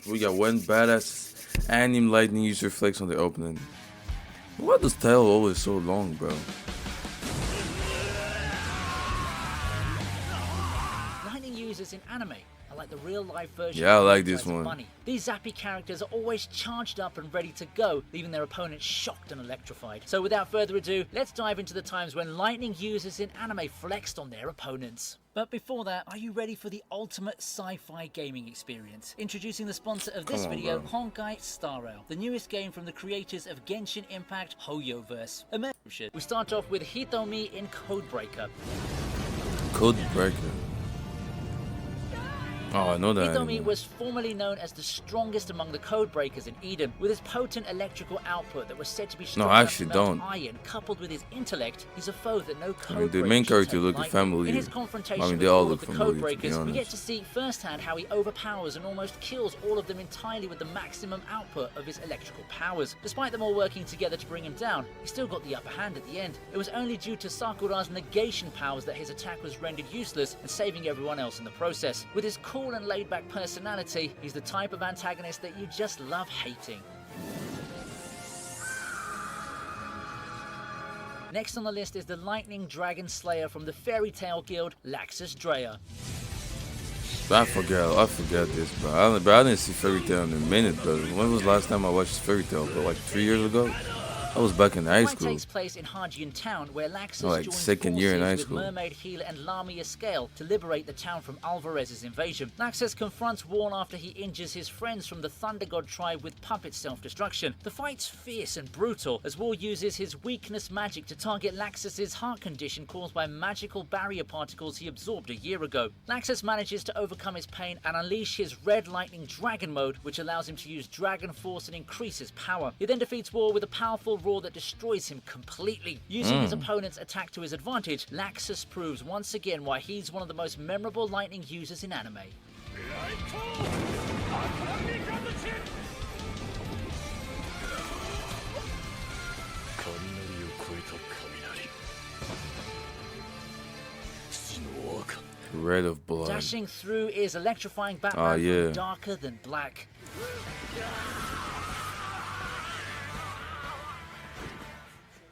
We got one badass anime lightning user flex on the opening. Why does tail always so long, bro? Lightning users in anime are like the real life version. Yeah, I of like this Advertising one. Bunny. These zappy characters are always charged up and ready to go, leaving their opponents shocked and electrified. So without further ado, let's dive into the times when lightning users in anime flexed on their opponents. But before that, are you ready for the ultimate sci-fi gaming experience? Introducing the sponsor of this Come on, video, bro. Honkai Star Rail, the newest game from the creators of Genshin Impact Hoyoverse. Immersion. We start off with Hitomi in Codebreaker. Codebreaker. Oh, I know that. Hitomi was formerly known as the strongest among the Codebreakers in Eden, with his potent electrical output that was said to be strong I enough actually to melt don't. iron, coupled with his intellect. He's a foe that no Codebreaker I mean, the main should character take look lightly. familiar. In his confrontation I mean, with they all all look of the familiar, to be Codebreakers, we get honest. to see firsthand how he overpowers and almost kills all of them entirely with the maximum output of his electrical powers. Despite them all working together to bring him down, he still got the upper hand at the end. It was only due to Sakura's negation powers that his attack was rendered useless and saving everyone else in the process. With his cool and laid-back personality, he's the type of antagonist that you just love hating. Next on the list is the Lightning Dragon Slayer from the Fairy Tail Guild, Laxus Drea. I forgot this, bro. I didn't see Fairy Tail in a minute, bro. When was the last time I watched Fairy Tail, bro? Like 3 years ago? I was back in high The fight school. takes place in Hajian Town, where Laxus Like joins second year in forces high with school. Mermaid Healer and Lamia Scale to liberate the town from Alvarez's invasion. Laxus confronts Warn after he injures his friends from the Thunder God tribe with puppet self-destruction. The fight's fierce and brutal, as War uses his weakness magic to target Laxus's heart condition caused by magical barrier particles he absorbed a year ago. Laxus manages to overcome his pain and unleash his Red Lightning Dragon mode, which allows him to use Dragon Force and increase his power. He then defeats War with a powerful roar that destroys him completely. Using his opponent's attack to his advantage, Laxus proves once again why he's one of the most memorable lightning users in anime. Red of blood. Dashing through is electrifying Batman yeah. from Darker Than Black.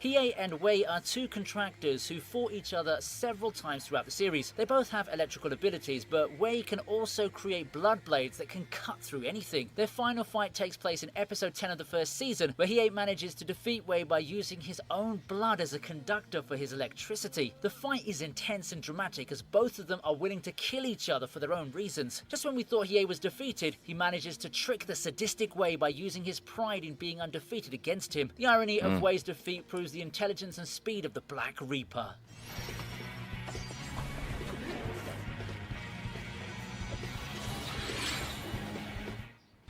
Hiei and Wei are two contractors who fought each other several times throughout the series. They both have electrical abilities, but Wei can also create blood blades that can cut through anything. Their final fight takes place in episode 10 of the first season, where Hiei manages to defeat Wei by using his own blood as a conductor for his electricity. The fight is intense and dramatic, as both of them are willing to kill each other for their own reasons. Just when we thought Hiei was defeated, he manages to trick the sadistic Wei by using his pride in being undefeated against him. The irony of Wei's defeat proves the intelligence and speed of the Black Reaper.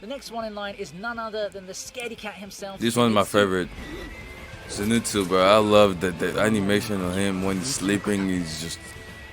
The next one in line is none other than the scaredy cat himself. This one's my Zenitsu. favorite. Zenitsu, bro. I love the animation of him when he's sleeping. He's just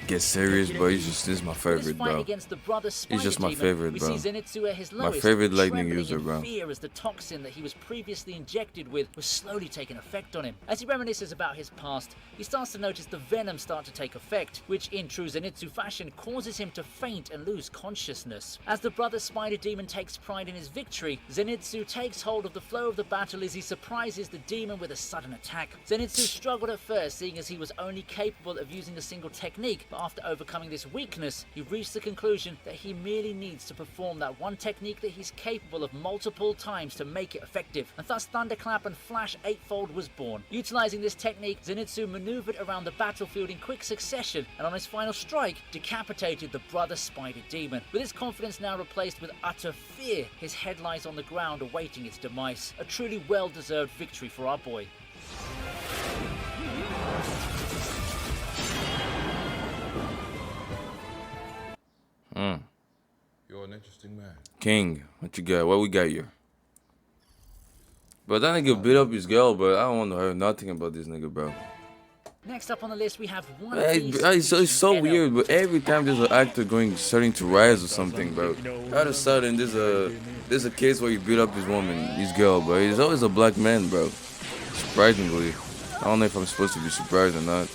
gets serious, bro. This is my In his favorite, fight bro. against the brother Spider just my Demon, favorite, we bro. see Zenitsu at his My lowest, favorite lightning trembling user, in bro. fear as the toxin that he was previously injected with was slowly taking effect on him. As he reminisces about his past, he starts to notice the venom start to take effect, which in true Zenitsu fashion causes him to faint and lose consciousness. As the brother Spider Demon takes pride in his victory, Zenitsu takes hold of the flow of the battle as he surprises the demon with a sudden attack. Zenitsu struggled at first, seeing as he was only capable of using a single technique, but after overcoming this weakness, he reached the conclusion that he merely needs to perform that one technique that he's capable of multiple times to make it effective, and thus Thunderclap and Flash Eightfold was born. Utilizing this technique, Zenitsu maneuvered around the battlefield in quick succession, and on his final strike, decapitated the brother Spider Demon. With his confidence now replaced with utter fear, his head lies on the ground awaiting its demise. A truly well-deserved victory for our boy. You're an interesting man. King, what you got? What we got here? But that nigga beat up his girl, but I don't want to hear nothing about this nigga, bro. Next up on the list, we have One Hey, Piece. it's so Enel. weird, but every time there's an actor starting to rise or something, bro, all of a sudden there's a case where he beat up his woman, his girl, but he's always a black man, bro. Surprisingly, I don't know if I'm supposed to be surprised or not.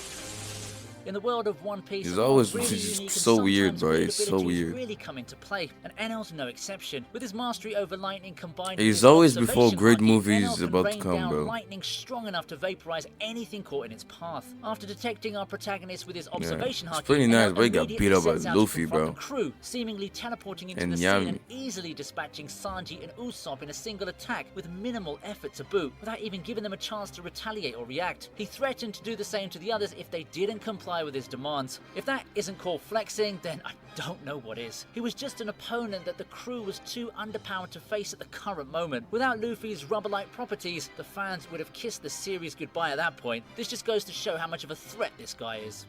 In the world of One Piece, He's always really just unique and so weird, sometimes bro. weird He's so abilities weird. really come into play, and Enel's no exception. With his mastery over lightning combined He's with his always before observation great haki, movies Enel can about to rain come, down bro. lightning strong enough to vaporize anything caught in its path. After detecting our protagonist with his observation it's haki, pretty nice, Enel but he got immediately beat up by sets out to Luffy, confront bro. the crew, seemingly teleporting into And the Yami. scene and easily dispatching Sanji and Usopp in a single attack with minimal effort to boot, without even giving them a chance to retaliate or react. He threatened to do the same to the others if they didn't comply with his demands. If that isn't called flexing, then I don't know what is. He was just an opponent that the crew was too underpowered to face at the current moment. Without Luffy's rubber-like properties, the fans would have kissed the series goodbye at that point. This just goes to show how much of a threat this guy is.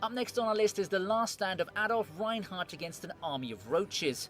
Up next on our list is the last stand of Adolf Reinhardt against an army of roaches.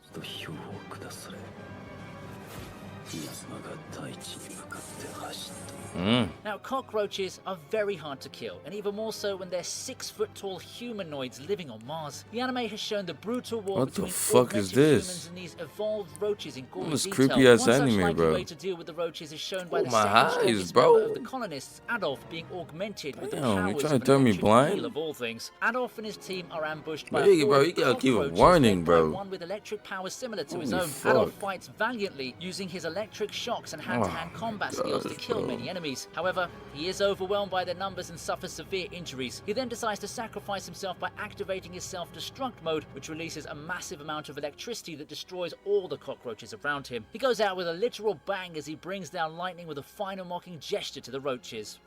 Now, cockroaches are very hard to kill, and even more so when they're 6-foot-tall humanoids living on Mars. The anime has shown the brutal war What the between fuck is augmented this? humans and these evolved roaches in gory This detail. creepy-ass One such anime, likely bro. way to deal with the roaches is shown by Oh, the my second eyes, strongest bro. member of the colonists, Adolf, being augmented with the Damn, you powers trying to of an turn me electric blind? eel of all things. Adolf and his team are ambushed by Hey, a bro, horde you of gotta keep a cockroaches warning, led by bro. one with electric powers similar to his Holy own. fuck. Adolf fights valiantly using his electric shocks and hand-to-hand Oh, combat skills to God, kill bro. many enemies. However, he is overwhelmed by their numbers and suffers severe injuries. He then decides to sacrifice himself by activating his self-destruct mode, which releases a massive amount of electricity that destroys all the cockroaches around him. He goes out with a literal bang as he brings down lightning with a final mocking gesture to the roaches.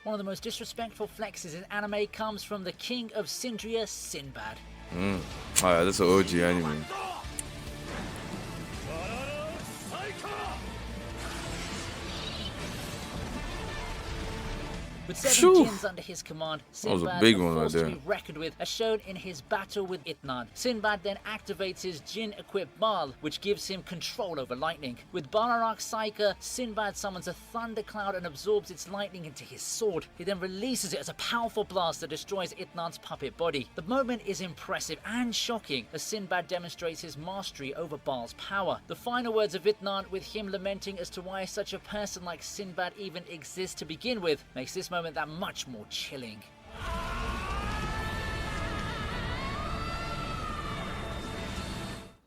One of the most disrespectful flexes in anime comes from the king of Sindria, Sinbad. Alright, that's an OG anime. With 7 Phew. gins under his command, was a Sinbad big is one right forced to there. be reckoned with, as shown in his battle with Itnan. Sinbad then activates his Jin-equipped Baal, which gives him control over lightning. With Balarak Saika, Sinbad summons a thundercloud and absorbs its lightning into his sword. He then releases it as a powerful blast that destroys Itnan's puppet body. The moment is impressive and shocking as Sinbad demonstrates his mastery over Baal's power. The final words of Itnan, with him lamenting as to why such a person like Sinbad even exists to begin with, makes this moment that much more chilling.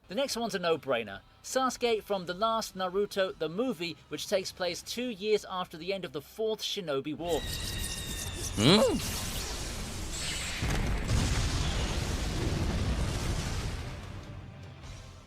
The next one's a no-brainer. Sasuke from The Last Naruto, the movie, which takes place 2 years after the end of the 4th Shinobi War.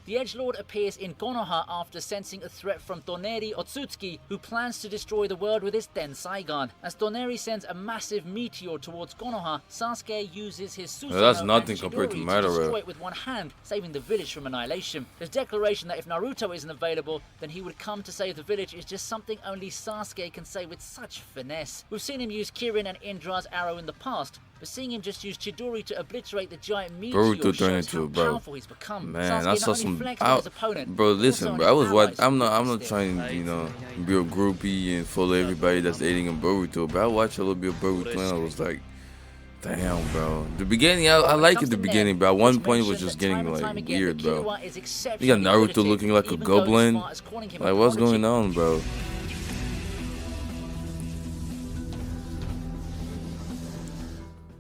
The Edgelord appears in Konoha after sensing a threat from Toneri Otsutsuki, who plans to destroy the world with his Tensaigan. As Toneri sends a massive meteor towards Konoha, Sasuke uses his Susanoo That's nothing and compared to Chidori Madara. destroy it with one hand, saving the village from annihilation. His declaration that if Naruto isn't available, then he would come to save the village is just something only Sasuke can say with such finesse. We've seen him use Kirin and Indra's arrow in the past, but seeing him just use Chidori to obliterate the giant meteor Boruto turned shows into how it, bro. powerful he's become. Man, Sasuke I not saw only some. flexed on his opponent, Bro, but listen, also bro. on I was his what allies I'm with not. I'm his not stick. trying, be a groupie and follow everybody that's aiding in Boruto. But I watched a little bit of Boruto and I was like, damn, bro. The beginning, I like it the beginning, but at one point it was just getting like weird, bro. You got Naruto looking like a goblin. Like, what's going on, bro?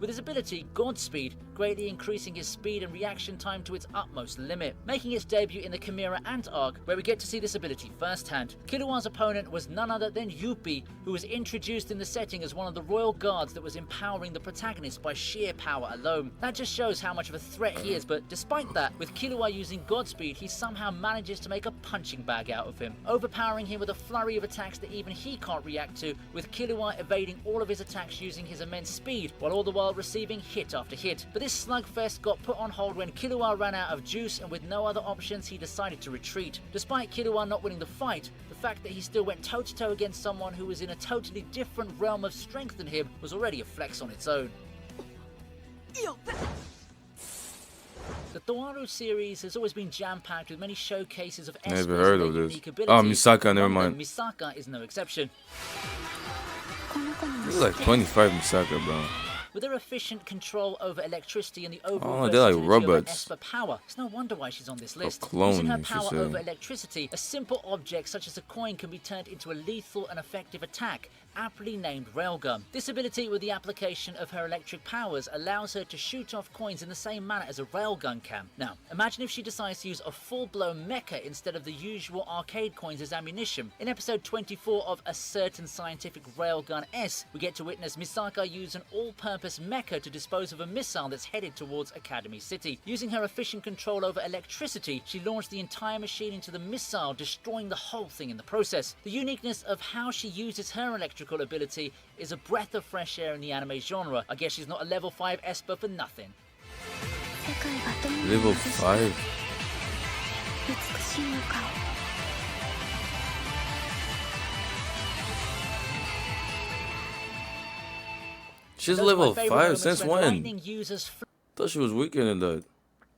With his ability, Godspeed, greatly increasing his speed and reaction time to its utmost limit, making its debut in the Chimera Ant arc, where we get to see this ability firsthand. Killua's opponent was none other than Youpi, who was introduced in the setting as one of the royal guards that was empowering the protagonist by sheer power alone. That just shows how much of a threat he is, but despite that, with Killua using Godspeed, he somehow manages to make a punching bag out of him, overpowering him with a flurry of attacks that even he can't react to, with Killua evading all of his attacks using his immense speed, while all the while receiving hit after hit. But this slugfest got put on hold when Killua ran out of juice, and with no other options he decided to retreat. Despite Killua not winning the fight, the fact that he still went toe-to-toe against someone who was in a totally different realm of strength than him was already a flex on its own. The Toaru series has always been jam-packed with many showcases of Esper's Never heard of many this. unique Oh, abilities. Misaka, never One of them, mind. Misaka is no exception. This is like 25 Misaka, bro. With her efficient control over electricity and the Oh, overall they're like versatility of her robots. Esper power, it's no wonder why she's on this list. clone, Using her you should power say. over electricity, a simple object such as a coin can be turned into a lethal and effective attack, aptly named Railgun. This ability, with the application of her electric powers, allows her to shoot off coins in the same manner as a railgun can. Now, imagine if she decides to use a full-blown mecha instead of the usual arcade coins as ammunition. In episode 24 of A Certain Scientific Railgun S, we get to witness Misaka use an all-purpose mecha to dispose of a missile that's headed towards Academy City. Using her efficient control over electricity, she launched the entire machine into the missile, destroying the whole thing in the process. The uniqueness of how she uses her electrical ability is a breath of fresh air in the anime genre. I guess she's not a level 5 Esper for nothing. Level 5. She's Those are level my favourite 5 moments since when when? Lightning uses Thought she was weaker than that.